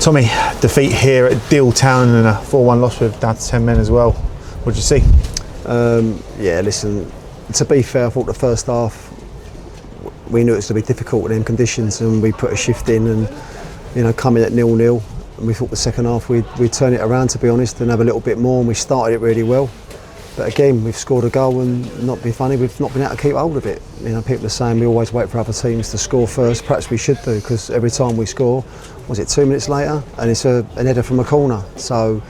Tommy, defeat here at Deal Town and a 4-1 loss with down to 10 men as well. What did you see? Yeah, listen, to be fair, I thought the first half we knew it was going to be difficult in them conditions, and we put a shift in and coming at 0-0. And we thought the second half we'd turn it around, to be honest, and have a little bit more, and we started it really well. But again, we've scored a goal and, not be funny, we've not been able to keep hold of it. People are saying we always wait for other teams to score first. Perhaps we should do, because every time we score, was it 2 minutes later, and it's an header from a corner. So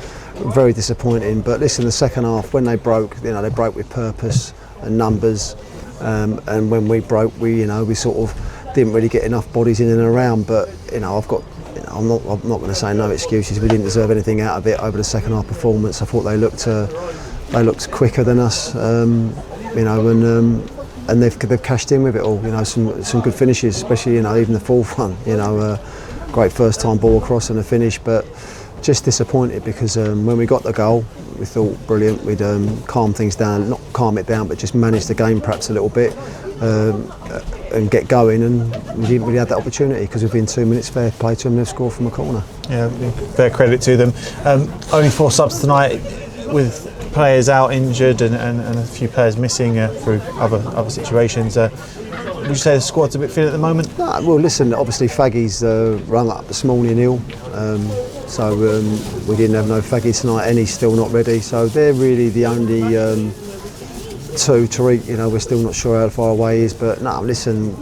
very disappointing. But listen, the second half, when they broke, they broke with purpose and numbers. And when we broke, we sort of didn't really get enough bodies in and around. But I'm not going to say no excuses. We didn't deserve anything out of it over the second half performance. I thought they looked quicker than us, and they've cashed in with it all. Some good finishes, especially even the fourth one. Great first time ball across and a finish, but just disappointed because when we got the goal, we thought brilliant. We'd calm things down, not calm it down, but just manage the game perhaps a little bit and get going. And we didn't really have that opportunity because within 2 minutes, fair play to them, they've scored from a corner. Yeah, fair credit to them. Only 4 subs tonight, with players out injured and a few players missing through other situations. Would you say the squad's a bit thin at the moment? No, well, listen, obviously Faggy's rung up this morning ill, so we didn't have no Faggy tonight, and he's still not ready. So they're really the only two. Tariq, we're still not sure how far away he is, but no, listen,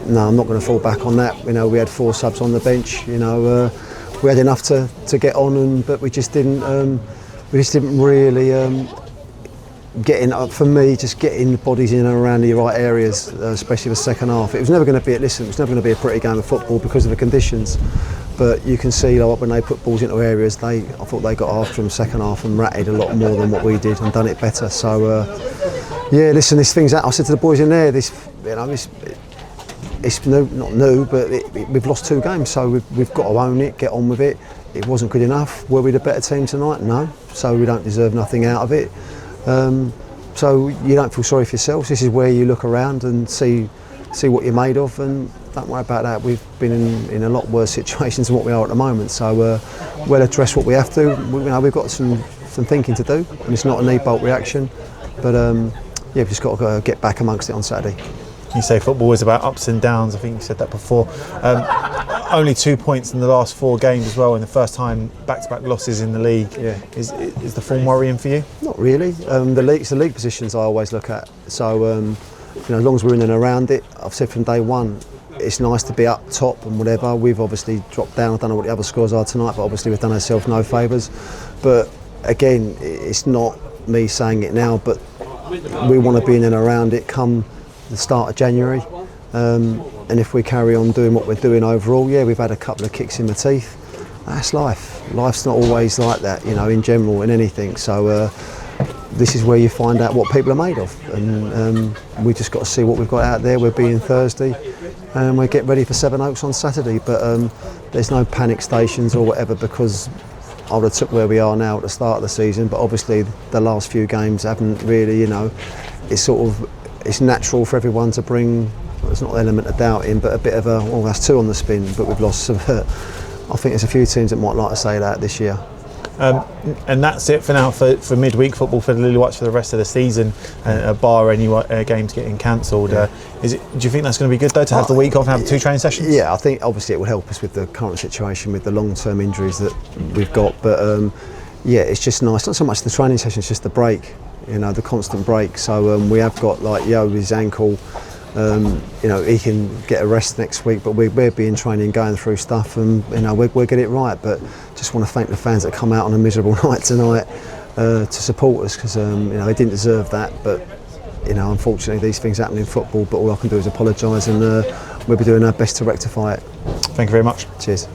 no, I'm not going to fall back on that. We had 4 subs on the bench. We had enough to get on, but we just didn't really get in. For me, just getting the bodies in and around the right areas, especially the second half. It was never going to be it was never going to be a pretty game of football because of the conditions. But you can see when they put balls into areas, I thought they got after them second half and ratted a lot more than what we did and done it better. So yeah, listen, this thing's out. I said to the boys in there, it's new, not new, but we've lost 2 games, so we've got to own it, get on with it. It wasn't good enough. Were we the better team tonight? No. So we don't deserve nothing out of it. So you don't feel sorry for yourselves. This is where you look around and see what you're made of, and don't worry about that. We've been in a lot worse situations than what we are at the moment. So we'll address what we have to. We've got some thinking to do, and it's not a knee-bolt reaction. But yeah, we've just got to get back amongst it on Saturday. You say football is about ups and downs. I think you said that before. Only 2 points in the last 4 games as well, and the first time back-to-back losses in the league. Yeah. Is the form worrying for you? Not really. It's the league positions I always look at. So as long as we're in and around it, I've said from day one, it's nice to be up top and whatever. We've obviously dropped down. I don't know what the other scores are tonight, but obviously we've done ourselves no favours. But again, it's not me saying it now, but we want to be in and around it come the start of January, and if we carry on doing what we're doing overall, yeah, we've had a couple of kicks in the teeth. That's life. Life's not always like that, in general, in anything. So this is where you find out what people are made of, and we just got to see what we've got out there. We're being Thursday, and we'll get ready for Sevenoaks on Saturday. But there's no panic stations or whatever, because I would have took where we are now at the start of the season. But obviously, the last few games haven't really, it's natural for everyone to bring, there's not an element of doubting, but a bit of that's 2 on the spin, but we've lost some. I think there's a few teams that might like to say that this year. And that's it for now for midweek football for the Lilywhites for the rest of the season, bar any games getting cancelled. Yeah. Do you think that's going to be good though, to have the week off and have 2 training sessions? Yeah, I think obviously it will help us with the current situation with the long-term injuries that we've got, but yeah, it's just nice. Not so much the training sessions, just the break. The constant break. So we have got Yo with his ankle. He can get a rest next week, but we're being training, going through stuff, and we'll get it right. But just want to thank the fans that come out on a miserable night tonight to support us, because they didn't deserve that. But unfortunately, these things happen in football. But all I can do is apologise, and we'll be doing our best to rectify it. Thank you very much. Cheers.